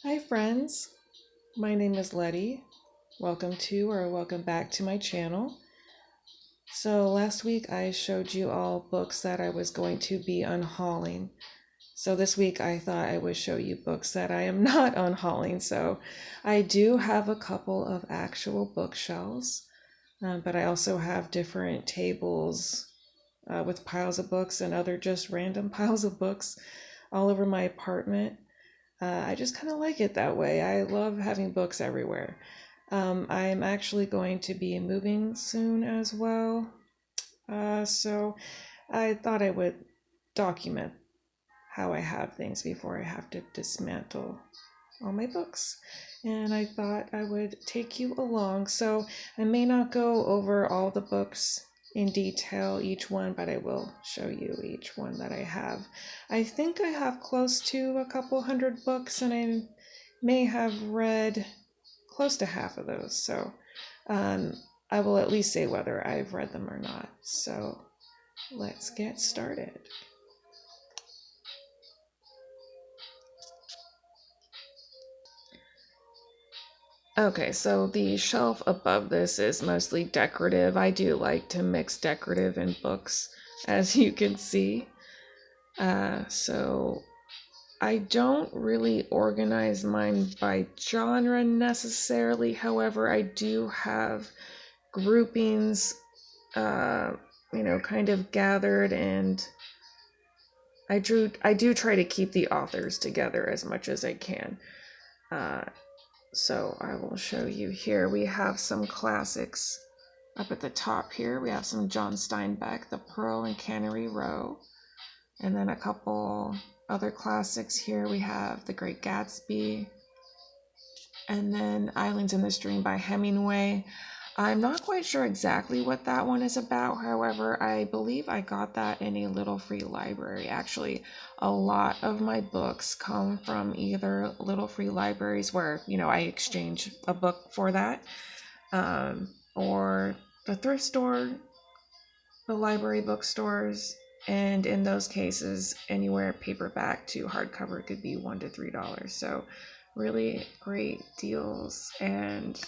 Hi friends, my name is Letty. Welcome back to my channel. So last week I showed you all books that I was going to be unhauling. So this week I thought I would show you books that I am not unhauling. So I do have a couple of actual bookshelves, but I also have different tables with piles of books and other just random piles of books all over my apartment. I just kind of like it that way. I love having books everywhere. I'm actually going to be moving soon as well. So I thought I would document how I have things before I have to dismantle all my books. And I thought I would take you along. So I may not go over all the books in detail, each one, but I will show you each one that I have. I think I have close to a couple hundred books, and I may have read close to half of those. So I will at least say whether I've read them or not. So let's get started. Okay, so the shelf above this is mostly decorative. I do like to mix decorative and books, as you can see. So I don't really organize mine by genre necessarily. However, I do have groupings, kind of gathered, and I do try to keep the authors together as much as I can. So I will show you here. We have some classics up at the top here. We have some John Steinbeck, The Pearl and Cannery Row. And then a couple other classics here. We have The Great Gatsby. And then Islands in the Stream by Hemingway. I'm not quite sure exactly what that one is about. However, I believe I got that in a Little Free Library. Actually, a lot of my books come from either Little Free Libraries where, I exchange a book for that, or the thrift store, the library bookstores, and in those cases, anywhere paperback to hardcover could be $1 to $3. So really great deals, and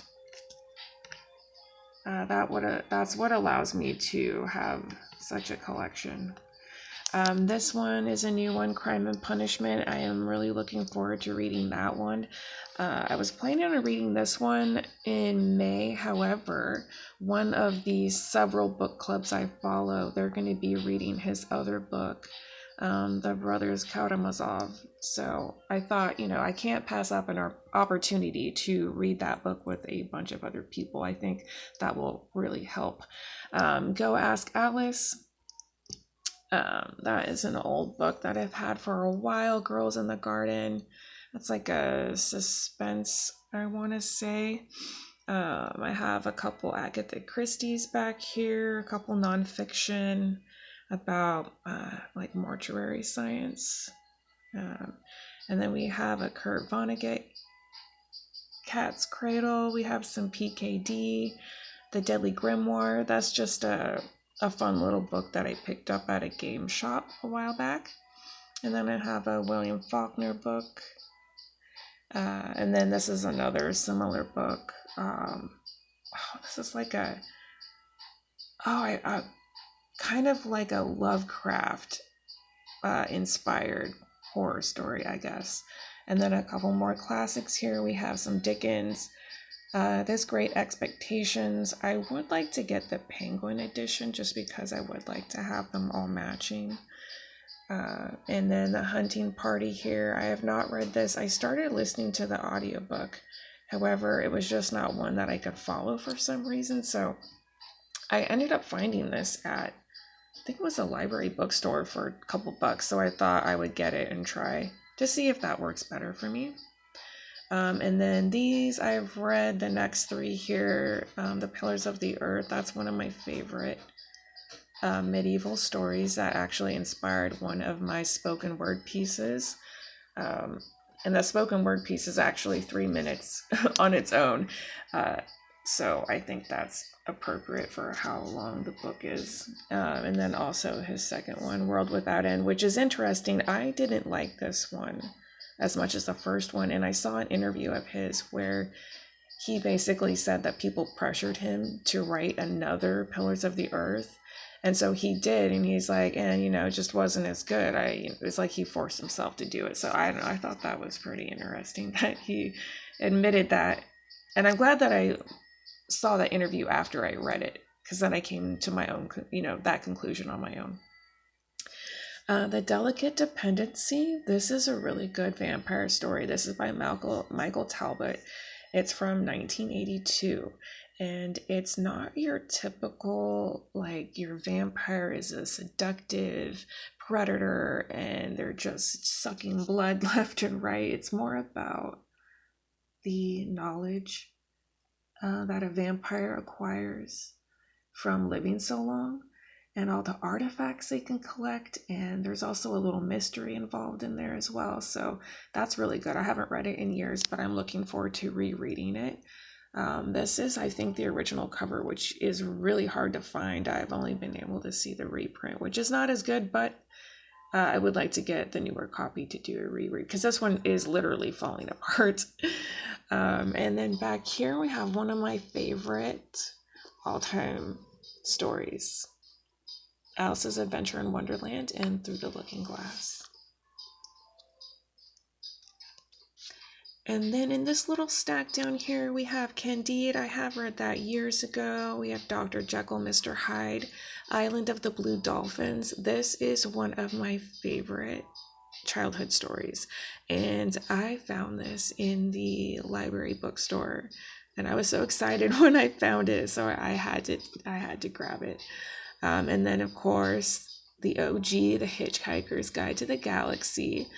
that's what allows me to have such a collection. This one is a new one, Crime and Punishment. I am really looking forward to reading that one. I was planning on reading this one in May. However, one of the several book clubs I follow, they're going to be reading his other book, The Brothers Karamazov. So I thought, I can't pass up an opportunity to read that book with a bunch of other people. I think that will really help. Go Ask Alice. That is an old book that I've had for a while. Girls in the Garden. That's like a suspense, I want to say. I have a couple Agatha Christie's back here, a couple nonfiction about like mortuary science. And then we have a Kurt Vonnegut, Cat's Cradle. We have some PKD, The Deadly Grimoire. That's just a fun little book that I picked up at a game shop a while back. And then I have a William Faulkner book. And then this is another similar book. This is like kind of like a Lovecraft inspired horror story, I guess. And then a couple more classics here. We have some Dickens. This Great Expectations. I would like to get the Penguin edition just because I would like to have them all matching. And then The Hunting Party here. I have not read this. I started listening to the audiobook. However, it was just not one that I could follow for some reason. So I ended up finding this at, I think it was a library bookstore for a couple bucks. So I thought I would get it and try to see if that works better for me. And then these, I've read the next three here. The Pillars of the Earth. That's one of my favorite medieval stories that actually inspired one of my spoken word pieces. And the spoken word piece is actually 3 minutes on its own. So I think that's appropriate for how long the book is. And then also his second one, World Without End, which is interesting. I didn't like this one as much as the first one. And I saw an interview of his where he basically said that people pressured him to write another Pillars of the Earth. And so he did, and he's like, and it just wasn't as good. It's like he forced himself to do it. So I don't know, I thought that was pretty interesting that he admitted that. And I'm glad that I saw that interview after I read it, because then I came to my own, that conclusion on my own. The Delicate Dependency. This is a really good vampire story. This is by Michael Talbot. It's from 1982. And it's not your typical, like, your vampire is a seductive predator and they're just sucking blood left and right. It's more about the knowledge that a vampire acquires from living so long and all the artifacts they can collect. And there's also a little mystery involved in there as well. So that's really good. I haven't read it in years, but I'm looking forward to rereading it. This is, I think, the original cover, which is really hard to find. I've only been able to see the reprint, which is not as good, but I would like to get the newer copy to do a reread, because this one is literally falling apart. And then back here we have one of my favorite all-time stories, Alice's Adventure in Wonderland and Through the Looking Glass. And then in this little stack down here, we have Candide. I have read that years ago. We have Dr. Jekyll, Mr. Hyde, Island of the Blue Dolphins. This is one of my favorite childhood stories. And I found this in the library bookstore. And I was so excited when I found it. So I had to grab it. And then, of course, the OG, The Hitchhiker's Guide to the Galaxy.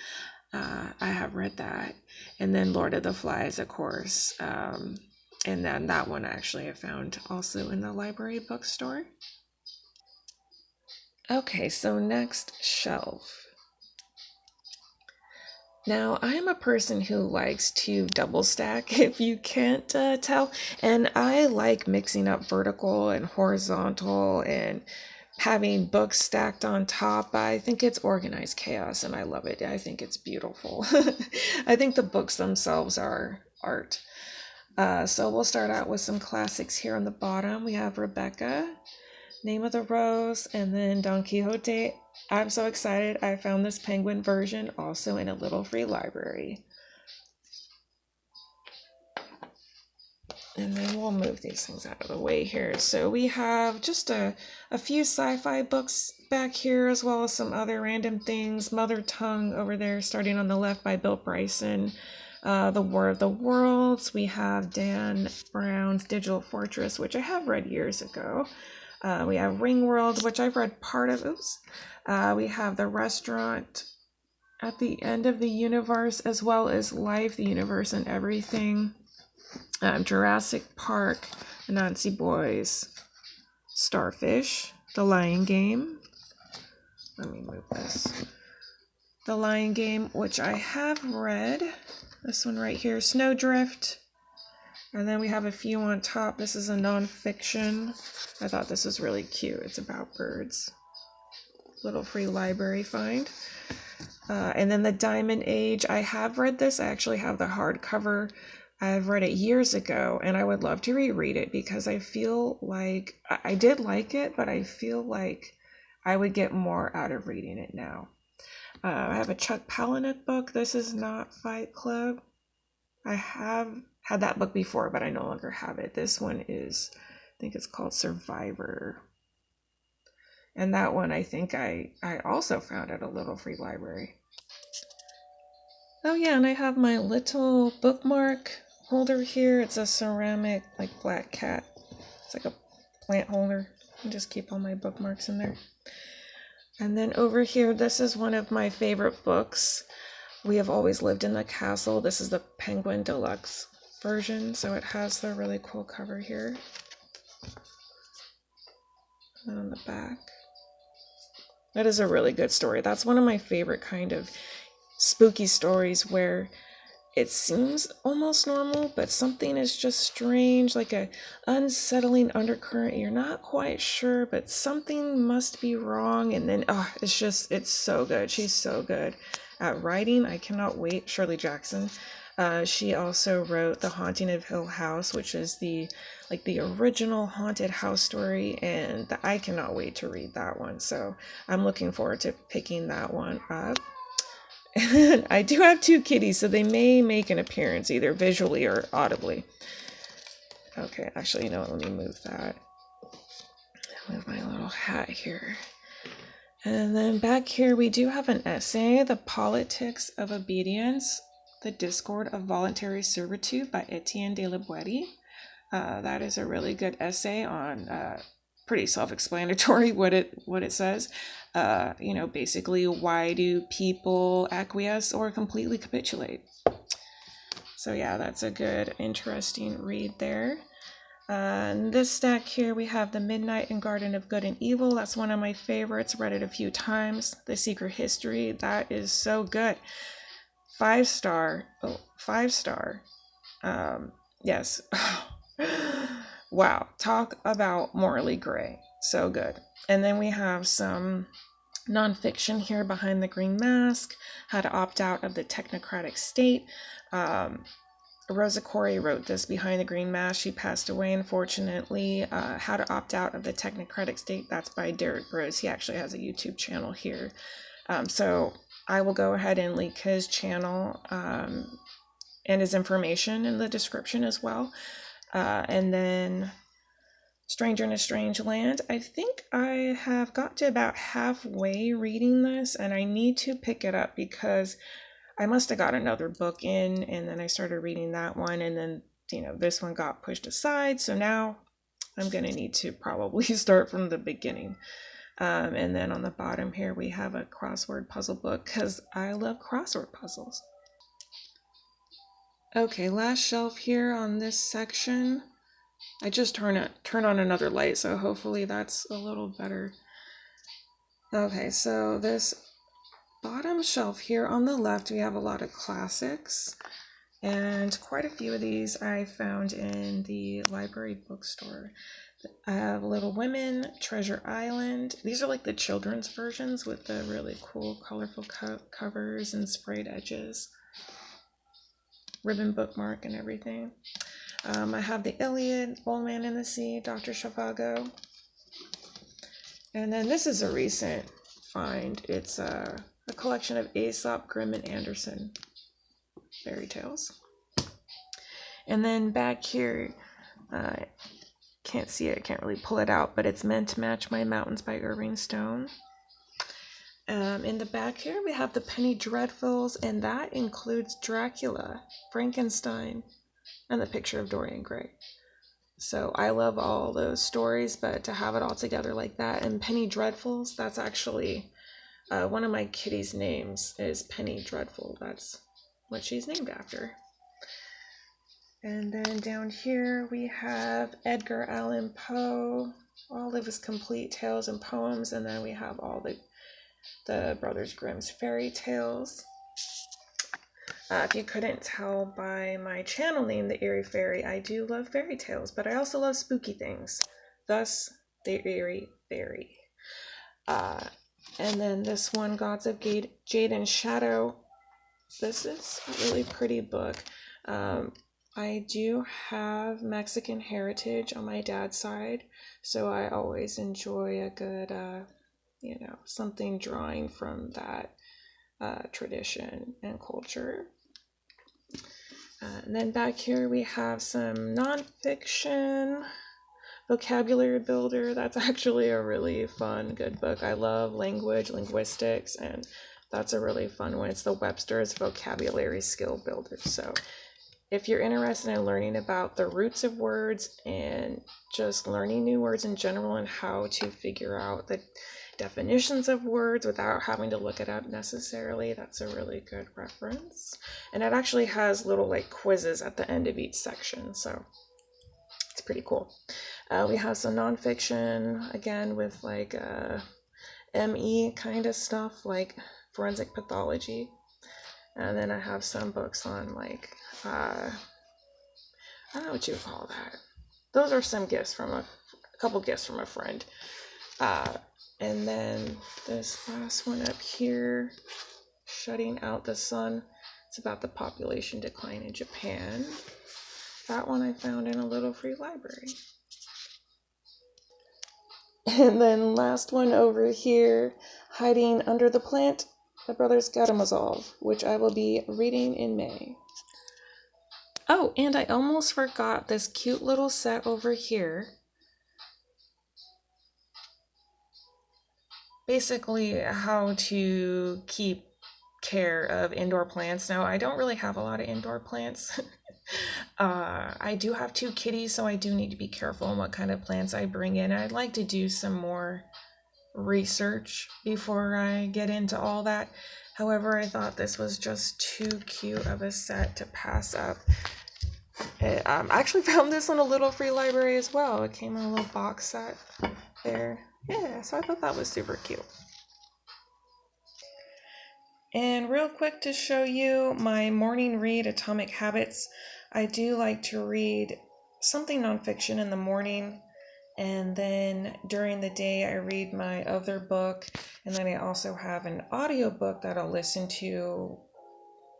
I have read that. And then Lord of the Flies, of course. And then that one actually I found also in the library bookstore. Okay, so next, shelf. Now, I am a person who likes to double stack, if you can't tell. And I like mixing up vertical and horizontal and having books stacked on top. I think it's organized chaos and I love it. I think it's beautiful. I think the books themselves are art. So we'll start out with some classics here on the bottom. We have Rebecca, Name of the Rose, and then Don Quixote. I'm so excited. I found this Penguin version also in a little free library. And then we'll move these things out of the way here. So we have just a few sci-fi books back here, as well as some other random things. Mother Tongue over there, starting on the left, by Bill Bryson. The War of the Worlds. We have Dan Brown's Digital Fortress, which I have read years ago. We have Ringworld, which I've read part of. We have The Restaurant at the End of the Universe, as well as Life, the Universe, and Everything. Jurassic Park, Anansi Boys, Starfish, The Lion Game. Let me move this. The Lion Game, which I have read. This one right here, Snowdrift. And then we have a few on top. This is a non-fiction. I thought this was really cute. It's about birds. Little free library find. And then The Diamond Age. I have read this. I actually have the hardcover. I've read it years ago, and I would love to reread it because I feel like I did like it, but I feel like I would get more out of reading it now. I have a Chuck Palahniuk book. This is not Fight Club. I have had that book before, but I no longer have it. This one is, I think it's called Survivor. And that one I think I also found at a little free library. Oh yeah, and I have my little bookmark holder here. It's a ceramic, like, black cat. It's like a plant holder. I just keep all my bookmarks in there. And then over here, this is one of my favorite books. We Have Always Lived in the Castle. This is the Penguin Deluxe version, so it has the really cool cover here. And on the back. That is a really good story. That's one of my favorite kind of spooky stories where it seems almost normal, but something is just strange, like a unsettling undercurrent. You're not quite sure, but something must be wrong. And then, it's so good. She's so good. at writing. I cannot wait. Shirley Jackson. She also wrote The Haunting of Hill House, which is the original haunted house story, and I cannot wait to read that one. So I'm looking forward to picking that one up. And I do have two kitties, so they may make an appearance either visually or audibly. Okay, actually, you know what? Let me move that. Move my little hat here. And then back here, we do have an essay, The Politics of Obedience, The Discord of Voluntary Servitude by Etienne de la Boetie. That is a really good essay on, pretty self-explanatory what it says. You know, basically, why do people acquiesce or completely capitulate? So yeah, that's a good, interesting read there. In this stack here, we have The Midnight and Garden of Good and Evil. That's one of my favorites. Read it a few times. The Secret History. That is so good. 5-star. Oh, 5-star. Yes. Wow. Talk about morally gray. So good. And then we have some nonfiction here, Behind the Green Mask, How to Opt Out of the Technocratic State. Rosa Corey wrote this, Behind the Green Mask. She passed away, unfortunately. How to Opt Out of the Technocratic State. That's by Derrick Broze. He actually has a YouTube channel here. So I will go ahead and link his channel and his information in the description as well. And then Stranger in a Strange Land. I think I have got to about halfway reading this, and I need to pick it up because I must have got another book in, and then I started reading that one, and then, you know, this one got pushed aside. So now I'm going to need to probably start from the beginning. And then on the bottom here, we have a crossword puzzle book because I love crossword puzzles. Okay, last shelf here on this section. I just turn on another light, so hopefully that's a little better. Okay, so this bottom shelf here on the left, we have a lot of classics, and quite a few of these I found in the library bookstore. I have Little Women, Treasure Island. These are like the children's versions with the really cool, colorful covers and sprayed edges. Ribbon bookmark and everything. I have the Illiad, Old Man in the Sea, Dr. Zhivago. And then this is a recent find. It's a collection of Aesop, Grimm, and Anderson fairy tales. And then back here, can't see it, can't really pull it out, but it's Meant to Match My Mountains by Irving Stone. In the back here, we have the Penny Dreadfuls, and that includes Dracula, Frankenstein, and the Picture of Dorian Gray. So I love all those stories, but to have it all together like that, and Penny Dreadfuls, that's actually one of my kitties' names is Penny Dreadful. That's what she's named after. And then down here we have Edgar Allan Poe, all of his complete tales and poems, and then we have all the Brothers Grimm's fairy tales. If you couldn't tell by my channel name, The Eerie Fairy, I do love fairy tales, but I also love spooky things. Thus, The Eerie Fairy. And then this one, Gods of Jade Shadow. This is a really pretty book. I do have Mexican heritage on my dad's side, so I always enjoy a good, something drawing from that tradition and culture. And then back here we have some nonfiction, Vocabulary Builder. That's actually a really fun, good book. I love language, linguistics, and that's a really fun one. It's the Webster's Vocabulary Skill Builder. So if you're interested in learning about the roots of words and just learning new words in general and how to figure out the definitions of words without having to look it up necessarily, that's a really good reference. And it actually has little like quizzes at the end of each section, so it's pretty cool. We have some nonfiction, again, with like ME kind of stuff, like forensic pathology. And then I have some books on like, I don't know what you call that. Those are some gifts from a couple gifts from a friend. And then this last one up here, Shutting Out the Sun. It's about the population decline in Japan. That one I found in a little free library. And then last one over here, Hiding Under the Plant, The Brothers Karamazov, which I will be reading in May. Oh, and I almost forgot this cute little set over here. Basically, how to keep care of indoor plants. Now, I don't really have a lot of indoor plants. I do have 2 kitties, so I do need to be careful on what kind of plants I bring in. I'd like to do some more research before I get into all that. However, I thought this was just too cute of a set to pass up. I actually found this in a little free library as well. It came in a little box set there. Yeah, so I thought that was super cute. And real quick to show you my morning read, Atomic Habits. I do like to read something nonfiction in the morning, and then during the day I read my other book, and then I also have an audiobook that I'll listen to.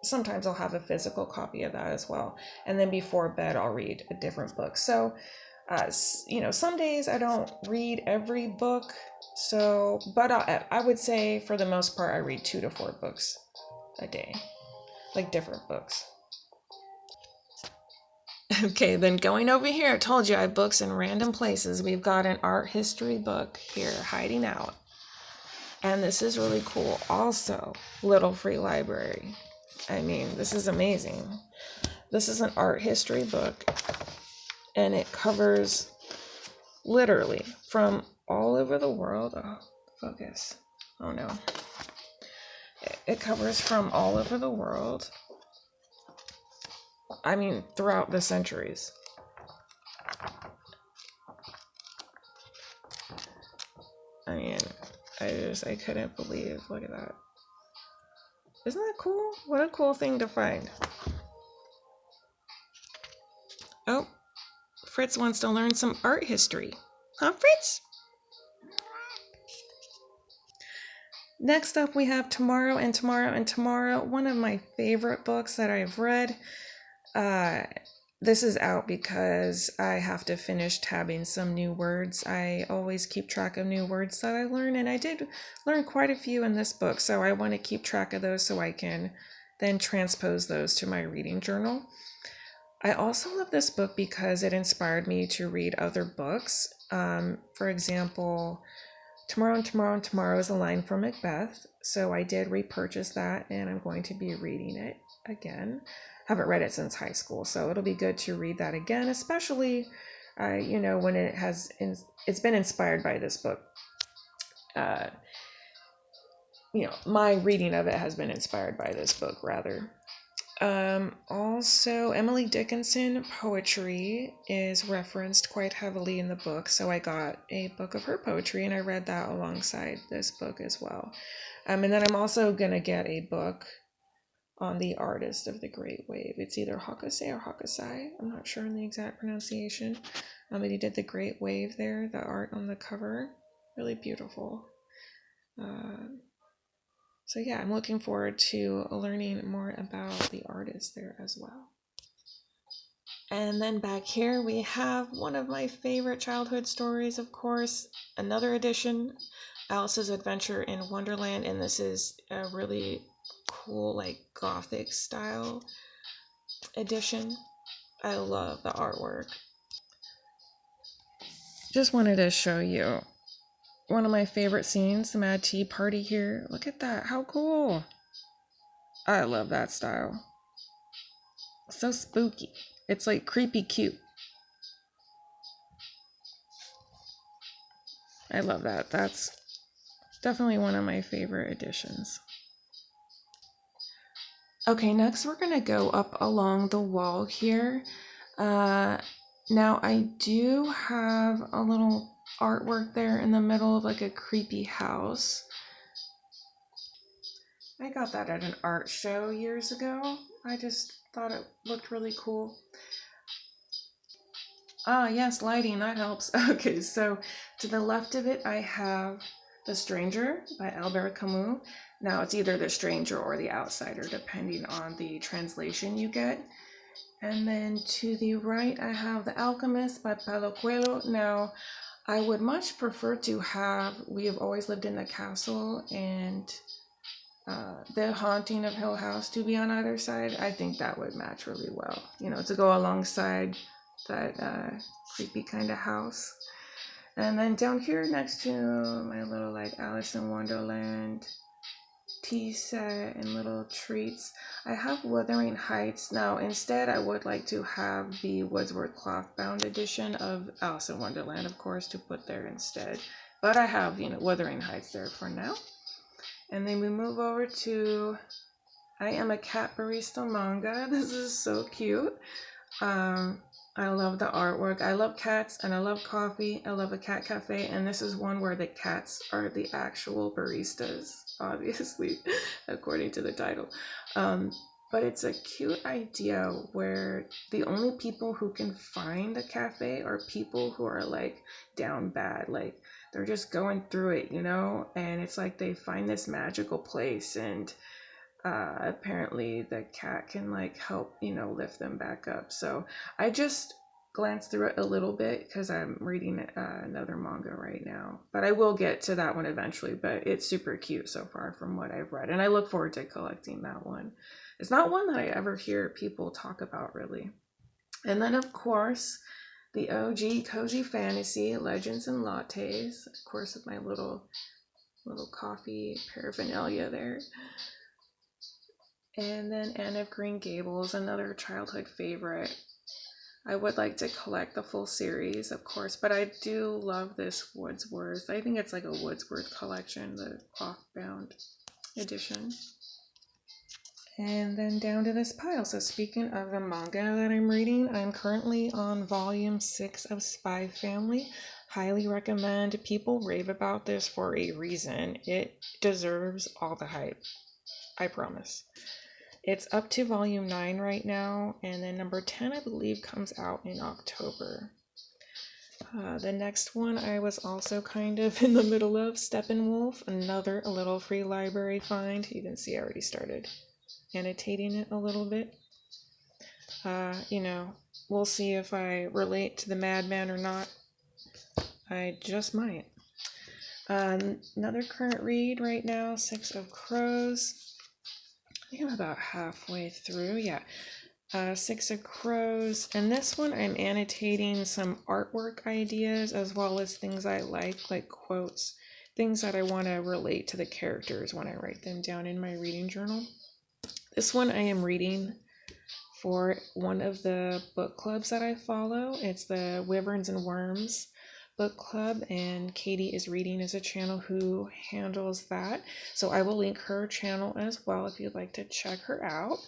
Sometimes I'll have a physical copy of that as well, and then before bed I'll read a different book. So some days I don't read every book, but I would say for the most part I read 2 to 4 books a day, like different books. Okay, then going over here, I told you I have books in random places. We've got an art history book here, Hiding Out. And this is really cool. Also, little free library. I mean, this is amazing. This is an art history book, and it covers literally from all over the world. Oh, focus. Oh no. It covers from all over the world. I mean, throughout the centuries. I mean, I couldn't believe, look at that. Isn't that cool? What a cool thing to find. Oh, Fritz wants to learn some art history. Huh, Fritz? Next up, we have Tomorrow and Tomorrow and Tomorrow, one of my favorite books that I've read. This is out because I have to finish tabbing some new words. I always keep track of new words that I learn, and I did learn quite a few in this book, so I want to keep track of those so I can then transpose those to my reading journal. I also love this book because it inspired me to read other books. For example, Tomorrow and Tomorrow and Tomorrow is a line from Macbeth, so I did repurchase that, and I'm going to be reading it again. Haven't read it since high school, so it'll be good to read that again, especially when it's been inspired by this book. My reading of it has been inspired by this book, rather. Also, Emily Dickinson poetry is referenced quite heavily in the book, so I got a book of her poetry, and I read that alongside this book as well. And then I'm also gonna get a book on the artist of the Great Wave. It's either Hokusai or Hokusai. I'm not sure on the exact pronunciation. But he did the Great Wave there, the art on the cover. Really beautiful. So yeah, I'm looking forward to learning more about the artist there as well. And then back here we have one of my favorite childhood stories, of course, another edition, Alice's Adventure in Wonderland, and this is a really cool, like, gothic style edition. I love the artwork. Just wanted to show you one of my favorite scenes, the Mad Tea Party here. Look at that, how cool. I love that style. So spooky. It's like creepy cute. I love that. That's definitely one of my favorite editions. Okay, next we're gonna go up along the wall here. Now I do have a little artwork there in the middle of like a creepy house. I got that at an art show years ago. I just thought it looked really cool. Ah, yes, lighting, that helps. Okay, so to the left of it, I have The Stranger by Albert Camus. Now it's either The Stranger or The Outsider, depending on the translation you get. And then to the right, I have The Alchemist by Paulo Coelho. Now, I would much prefer to have We Have Always Lived in the Castle and The Haunting of Hill House to be on either side. I think that would match really well, you know, to go alongside that creepy kind of house. And then down here next to my little like Alice in Wonderland tea set and little treats, I have Wuthering Heights. Now instead I would like to have the Wordsworth cloth bound edition of Alice in Wonderland, of course, to put there instead. But I have, you know, Wuthering Heights there for now. And then we move over to I Am a Cat Barista manga. This is so cute. I love the artwork. I love cats and I love coffee. I love a cat cafe, and this is one where the cats are the actual baristas, obviously, according to the title. But it's a cute idea where the only people who can find a cafe are people who are like down bad, like they're just going through it, you know, and it's like they find this magical place, and apparently the cat can like help, you know, lift them back up. So I just glanced through it a little bit because I'm reading another manga right now, but I will get to that one eventually. But it's super cute so far from what I've read, and I look forward to collecting that one. It's not one that I ever hear people talk about really. And then of course the OG Cozy Fantasy Legends and Lattes, of course, with my little coffee paraphernalia there. And then Anne of Green Gables, another childhood favorite. I would like to collect the full series, of course, but I do love this Wordsworth. I think it's like a Wordsworth collection, the cloth-bound edition. And then down to this pile. So speaking of the manga that I'm reading, I'm currently on volume 6 of Spy Family. Highly recommend. People rave about this for a reason. It deserves all the hype. I promise. It's up to volume 9 right now, and then number 10, I believe, comes out in October. The next one I was also kind of in the middle of, Steppenwolf, another little free library find. You can see I already started annotating it a little bit. You know, we'll see if I relate to the madman or not. I just might. Another current read right now, Six of Crows. I think I'm about halfway through, yeah. Six of Crows, and this one I'm annotating some artwork ideas as well as things I like quotes, things that I want to relate to the characters when I write them down in my reading journal. This one I am reading for one of the book clubs that I follow. It's the Wyverns WORDS book club, and Katie is reading as a channel who handles that, so I will link her channel as well if you'd like to check her out.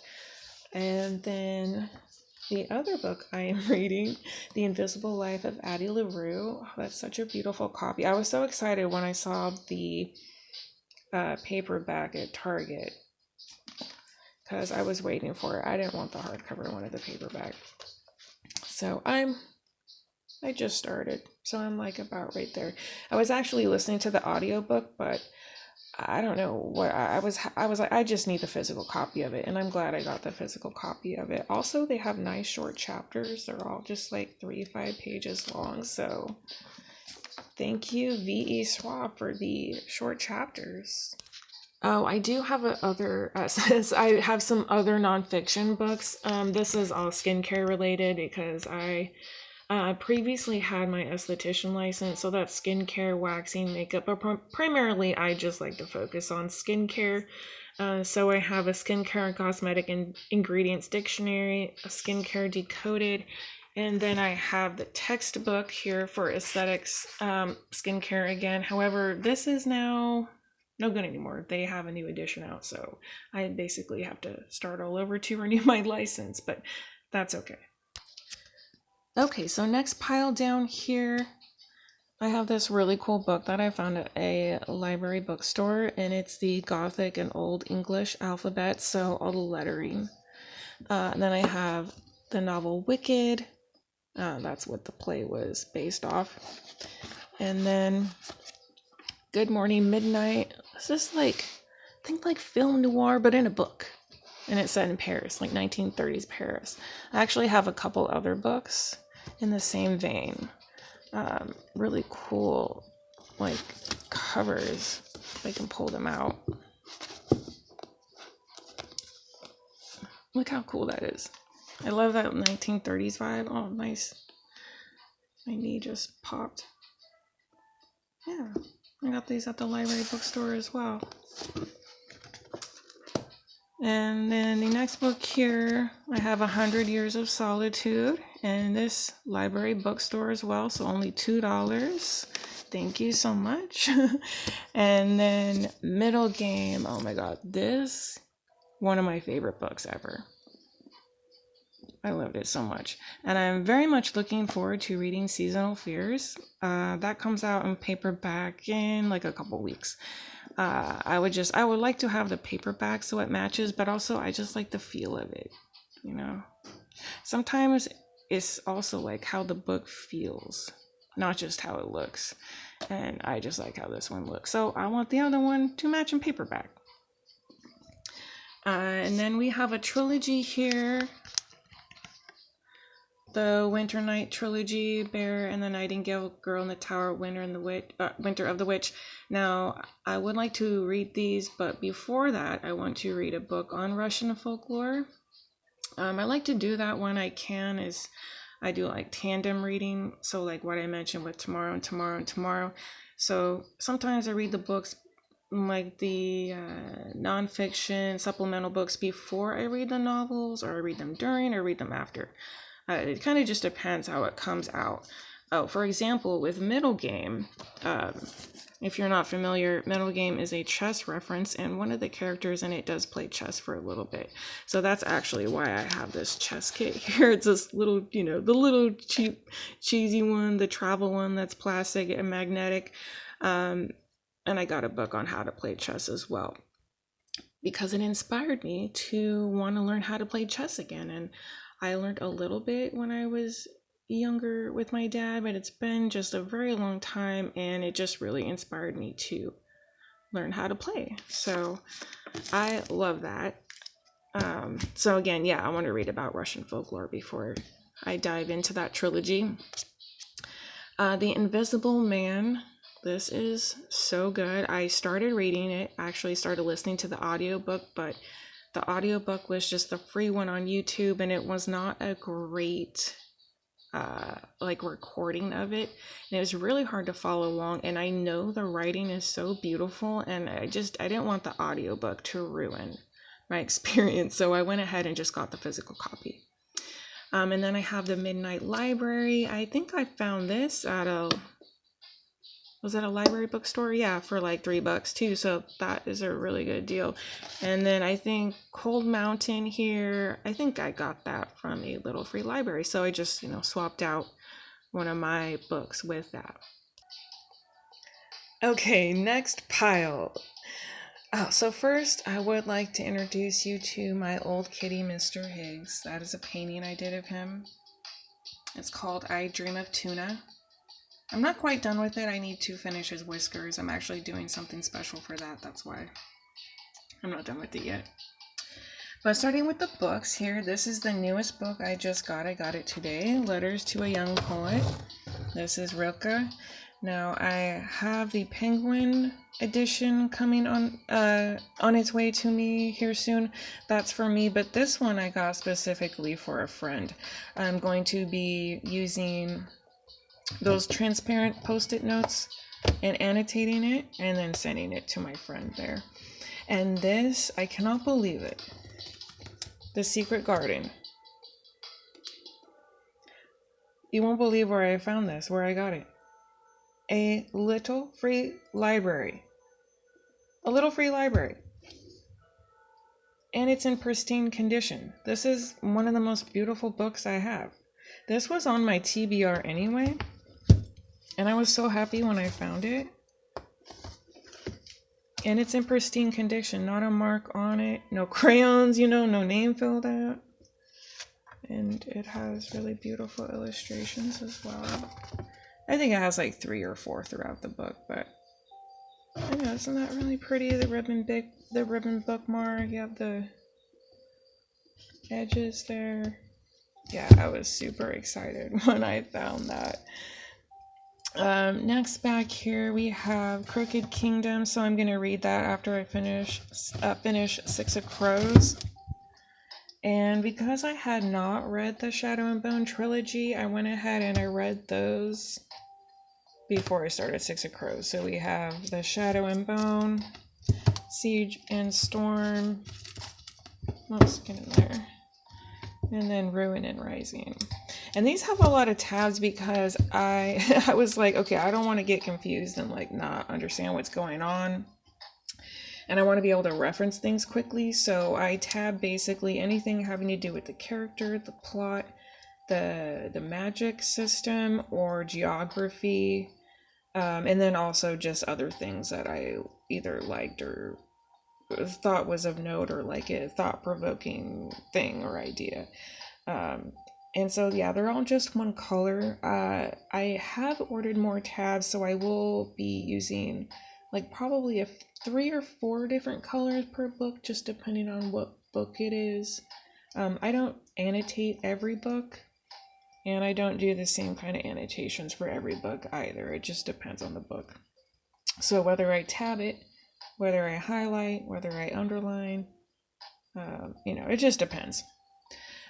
And then the other book I am reading, The Invisible Life of Addie LaRue. Oh, that's such a beautiful copy. I was so excited when I saw the paperback at Target because I was waiting for it. I didn't want the hardcover, I wanted the paperback. So I just started, so I'm like about right there. I was actually listening to the audiobook, but I don't know what I was like, I just need the physical copy of it, and I'm glad I got the physical copy of it. Also, they have nice short chapters. They're all just like 3-5 pages long, so thank you V.E. Schwab for the short chapters. Oh, I do have I have some other nonfiction books. This is all skincare related because I previously had my esthetician license, so that's skincare, waxing, makeup, but primarily I just like to focus on skincare. So I have a skincare and cosmetic ingredients dictionary, a skincare decoded, and then I have the textbook here for aesthetics, skincare again. However, this is now no good anymore. They have a new edition out, so I basically have to start all over to renew my license, but that's okay. Okay, so next pile down here, I have this really cool book that I found at a library bookstore, and it's the Gothic and Old English alphabet, so all the lettering. And then I have the novel Wicked. That's what the play was based off. And then Good Morning Midnight. It's just like, think like film noir, but in a book. And it's set in Paris, like 1930s Paris. I actually have a couple other books in the same vein. Really cool, like, covers. I can pull them out. Look how cool that is. I love that 1930s vibe. Oh, nice. My knee just popped. Yeah, I got these at the library bookstore as well. And then the next book here, I have 100 Years of Solitude in this library bookstore as well, so only $2. Thank you so much. And then Middle Game. Oh my god, this one of my favorite books ever. I loved it so much. And I'm very much looking forward to reading Seasonal Fears. That comes out in paperback in like a couple weeks. I would like to have the paperback so it matches, but also I just like the feel of it, you know. Sometimes it's also like how the book feels, not just how it looks. And I just like how this one looks. So I want the other one to match in paperback. And then we have a trilogy here. The Winter Night trilogy, Bear and the Nightingale, Girl in the Tower, Winter of the Witch. Now, I would like to read these, but before that, I want to read a book on Russian folklore. I like to do that when I can, is I do like tandem reading. So like what I mentioned with Tomorrow and Tomorrow and Tomorrow. So sometimes I read the books, like the non-fiction supplemental books, before I read the novels, or I read them during, or read them after. It kind of just depends how it comes out. Oh, for example, with Middle Game, if you're not familiar, Middle Game is a chess reference, and one of the characters in it does play chess for a little bit. So that's actually why I have this chess kit here. It's this little, you know, the little cheap, cheesy one, the travel one that's plastic and magnetic. And I got a book on how to play chess as well, because it inspired me to want to learn how to play chess again. And I learned a little bit when I was younger with my dad, but it's been just a very long time, and it just really inspired me to learn how to play. So I love that. So again, yeah, I want to read about Russian folklore before I dive into that trilogy. The Invisible Man. This is so good. I started reading it. I actually started listening to the audiobook, but the audiobook was just the free one on YouTube, and it was not a great like recording of it, and it was really hard to follow along. And I know the writing is so beautiful, and I didn't want the audiobook to ruin my experience, so I went ahead and just got the physical copy. And then I have the Midnight Library. I think I found this at was at a library bookstore? Yeah, for like $3 too. So that is a really good deal. And then I think Cold Mountain here, I think I got that from a little free library. So I just, you know, swapped out one of my books with that. Okay, next pile. Oh, so first I would like to introduce you to my old kitty, Mr. Higgs. That is a painting I did of him. It's called I Dream of Tuna. I'm not quite done with it. I need to finish his whiskers. I'm actually doing something special for that. That's why I'm not done with it yet. But starting with the books here, this is the newest book I just got. I got it today, Letters to a Young Poet. This is Rilke. Now I have the Penguin edition coming on its way to me here soon. That's for me, but this one I got specifically for a friend. I'm going to be using those transparent post-it notes and annotating it and then sending it to my friend there. And this, I cannot believe it. The Secret Garden. You won't believe where I found this, where I got it. A little free library. A little free library. And it's in pristine condition. This is one of the most beautiful books I have. This was on my TBR anyway. And I was so happy when I found it. And it's in pristine condition, not a mark on it, no crayons, you know, no name filled out. And it has really beautiful illustrations as well. I think it has like 3 or 4 throughout the book, but I know, isn't that really pretty? The ribbon bookmark. You have the edges there. Yeah, I was super excited when I found that. Next back here we have Crooked Kingdom, so I'm gonna read that after I finish Six of Crows. And because I had not read the Shadow and Bone trilogy, I went ahead and I read those before I started Six of Crows. So we have the Shadow and Bone, Siege and Storm, let's get in there, and then Ruin and Rising. And these have a lot of tabs because I was like, okay, I don't want to get confused and like not understand what's going on. And I want to be able to reference things quickly. So I tab basically anything having to do with the character, the plot, the magic system or geography. And then also just other things that I either liked or thought was of note or like a thought-provoking thing or idea. And so, yeah, they're all just one color. I have ordered more tabs, so I will be using like probably 3 or 4 different colors per book, just depending on what book it is. I don't annotate every book, and I don't do the same kind of annotations for every book either. It just depends on the book. So whether I tab it, whether I highlight, whether I underline, it just depends.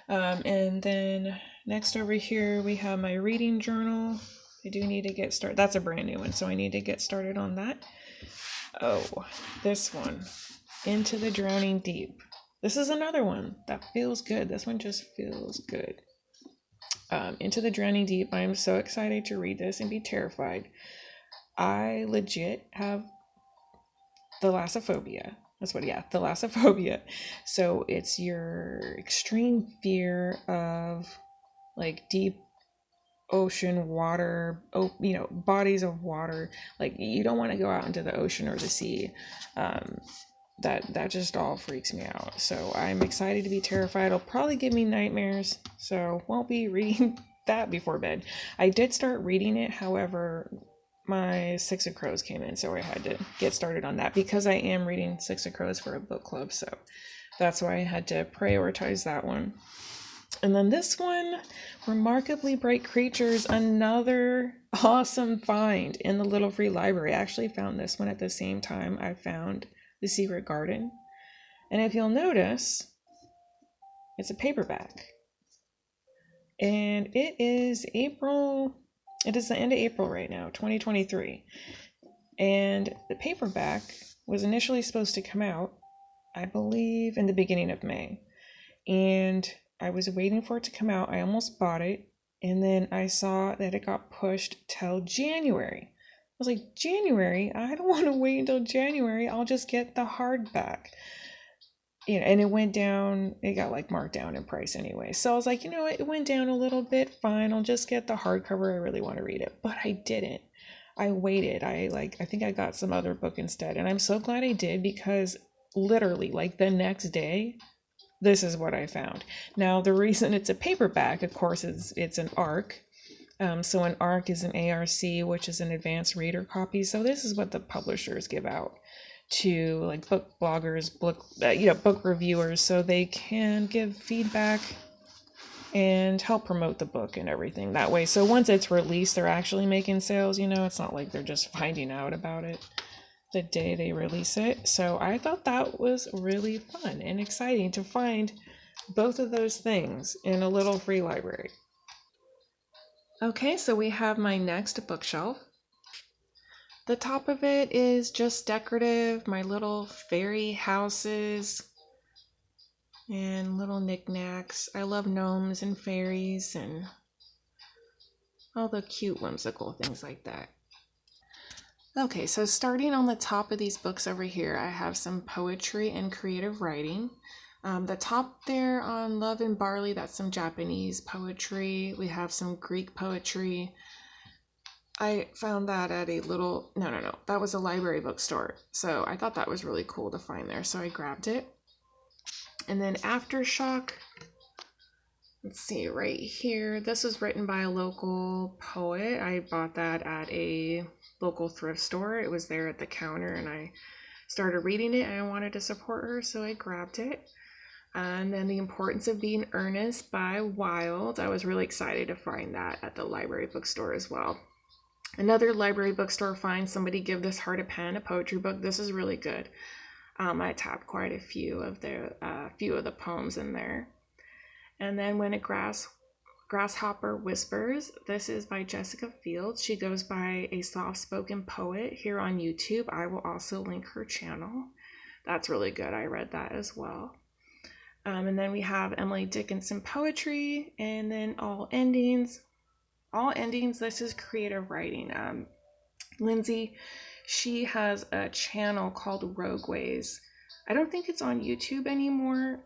And then next over here, we have my reading journal. I do need to get started. That's a brand new one, so I need to get started on that. Oh, this one, Into the Drowning Deep. This is another one that feels good. This one just feels good. Into the Drowning Deep. I am so excited to read this and be terrified. I legit have thalassophobia. Thalassophobia. So it's your extreme fear of like deep ocean water, bodies of water. Like you don't want to go out into the ocean or the sea. That just all freaks me out. So I'm excited to be terrified. It'll probably give me nightmares, so won't be reading that before bed. I did start reading it, however, my Six of Crows came in, so I had to get started on that because I am reading Six of Crows for a book club, so that's why I had to prioritize that one. And then this one, Remarkably Bright Creatures, another awesome find in the Little Free Library. I actually found this one at the same time I found The Secret Garden. And if you'll notice, it's a paperback. And it is the end of April right now, 2023. And the paperback was initially supposed to come out, I believe, in the beginning of May. And I was waiting for it to come out. I almost bought it. And then I saw that it got pushed till January. I was like, January? I don't want to wait until January. I'll just get the hardback. And it went down. It got like marked down in price anyway. So I was like, it went down a little bit. Fine, I'll just get the hardcover. I really want to read it. But I didn't. I waited. I think I got some other book instead. And I'm so glad I did because literally like the next day, this is what I found. Now, the reason it's a paperback, of course, is it's an ARC. So an ARC is an ARC, which is an advanced reader copy. So this is what the publishers give out to like book bloggers, book reviewers, so they can give feedback and help promote the book and everything that way. So once it's released, they're actually making sales. It's not like they're just finding out about it the day they release it. So I thought that was really fun and exciting to find both of those things in a little free library. Okay, so we have my next bookshelf. The top of it is just decorative, my little fairy houses and little knickknacks. I love gnomes and fairies and all the cute whimsical things like that. Okay, so starting on the top of these books over here, I have some poetry and creative writing. The top there on Love and Barley, that's some Japanese poetry. We have some Greek poetry. I found that at that was a library bookstore. So I thought that was really cool to find there. So I grabbed it. And then Aftershock, let's see, right here. This was written by a local poet. I bought that at a local thrift store. It was there at the counter, and I started reading it, and I wanted to support her, so I grabbed it. And then The Importance of Being Earnest by Wild. I was really excited to find that at the library bookstore as well. Another library bookstore find, Somebody Give This Heart a Pen, a poetry book. This is really good. I tapped quite a few of the poems in there. And then When a Grasshopper Whispers. This is by Jesica Fields. She goes by a soft-spoken poet here on YouTube. I will also link her channel. That's really good. I read that as well. And then we have Emily Dickinson Poetry, and then All Endings. All Endings, this is creative writing. Lindsey, she has a channel called Rogueways. I don't think it's on YouTube anymore,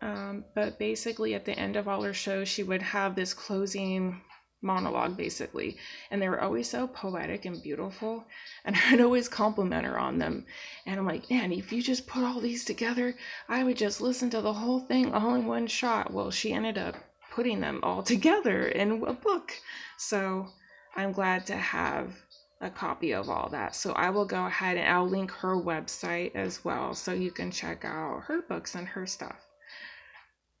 but basically at the end of all her shows, she would have this closing monologue, basically. And they were always so poetic and beautiful, and I'd always compliment her on them. And I'm like, man, if you just put all these together, I would just listen to the whole thing all in one shot. Well, she ended up putting them all together in a book. So I'm glad to have a copy of all that. So I will go ahead and I'll link her website as well, so you can check out her books and her stuff.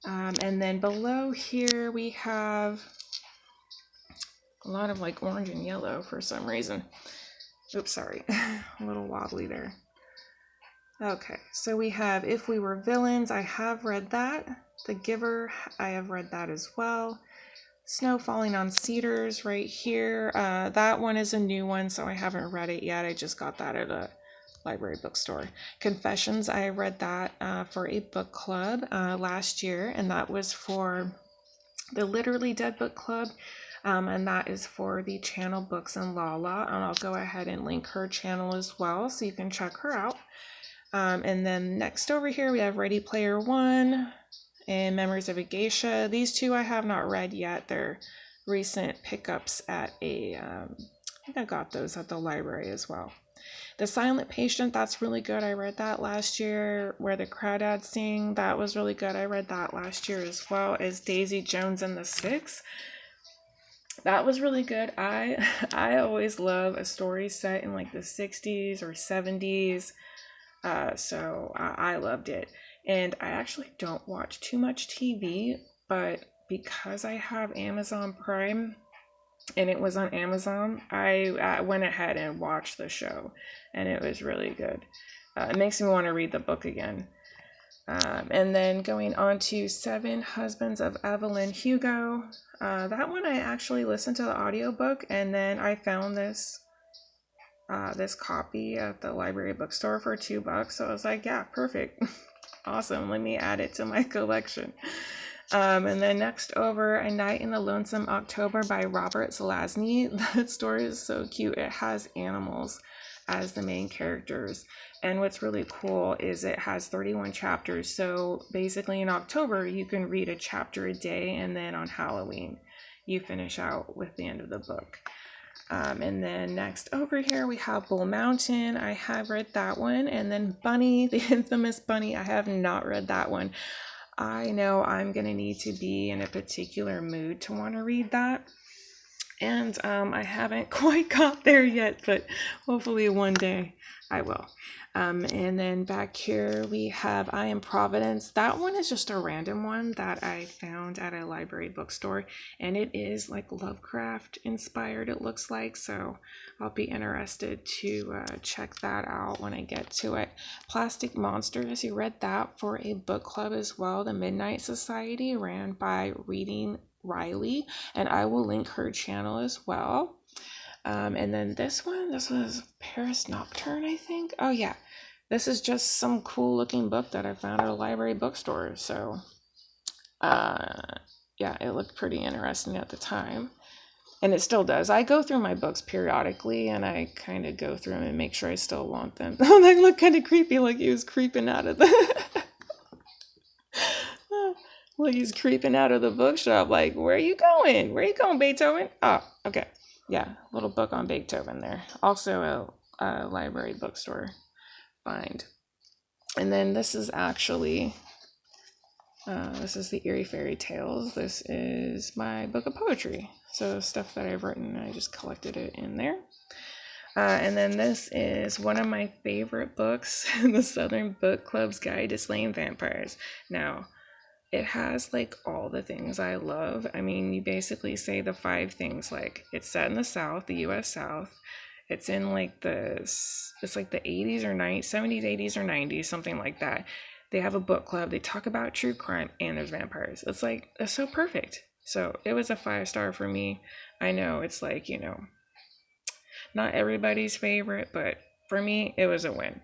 And then below here we have a lot of like orange and yellow for some reason. Oops, sorry, a little wobbly there. Okay, so we have If We Were Villains. I have read that. The Giver, I have read that as well. Snow Falling on Cedars right here. That one is a new one, so I haven't read it yet. I just got that at a library bookstore. Confessions, I read that for a book club last year, and that was for the Literally Dead Book Club, and that is for the channel Books and Lala, and I'll go ahead and link her channel as well, so you can check her out. And then next over here we have Ready Player One and Memories of a Geisha. These two I have not read yet. They're recent pickups at I think I got those at the library as well. The Silent Patient, that's really good. I read that last year. Where the Crawdads Sing, that was really good. I read that last year as well as Daisy Jones and the Six. That was really good. I always love a story set in like the 60s or 70s. So I loved it. And I actually don't watch too much TV, but because I have Amazon Prime and it was on Amazon, I went ahead and watched the show, and it was really good. It makes me want to read the book again. And then going on to Seven Husbands of Evelyn Hugo. That one I actually listened to the audiobook, and then I found this copy at the library bookstore for $2. So I was like, yeah, perfect. Awesome. Let me add it to my collection. And then next over, A Night in the Lonesome October by Robert Zelazny. That story is so cute. It has animals as the main characters. And what's really cool is it has 31 chapters. So basically in October, you can read a chapter a day, and then on Halloween, you finish out with the end of the book. And then next over here we have Bull Mountain. I have read that one. And then Bunny, the infamous Bunny, I have not read that one. I know I'm going to need to be in a particular mood to want to read that. And I haven't quite got there yet, but hopefully one day I will. And then back here we have I Am Providence. That one is just a random one that I found at a library bookstore, and it is like Lovecraft inspired, it looks like, so I'll be interested to check that out when I get to it. Plastic Monsters, you read that for a book club as well, The Midnight Society, ran by Reading Riley, and I will link her channel as well. And then this was Paris Nocturne, I think. Oh yeah, this is just some cool looking book that I found at a library bookstore. So yeah, it looked pretty interesting at the time, and it still does. I go through my books periodically, and I kind of go through them and make sure I still want them. Oh, that looked kind of creepy, like he was creeping out of the like he's creeping out of the bookshop, like, where are you going? Where are you going, Beethoven? Oh, okay. Yeah, little book on Beethoven there. Also a library bookstore find. And then this is actually, this is the Eerie Fairy Tales. This is my book of poetry. So stuff that I've written, I just collected it in there. And then this is one of my favorite books, The Southern Book Club's Guide to Slaying Vampires. Now, it has like all the things I love. I mean, you basically say the 5 things, like it's set in the South, the US South. It's in like it's like the 80s or 90s, 70s, 80s or 90s, something like that. They have a book club. They talk about true crime and there's vampires. It's so perfect. So it was a 5-star for me. I know it's like, not everybody's favorite, but for me, it was a win.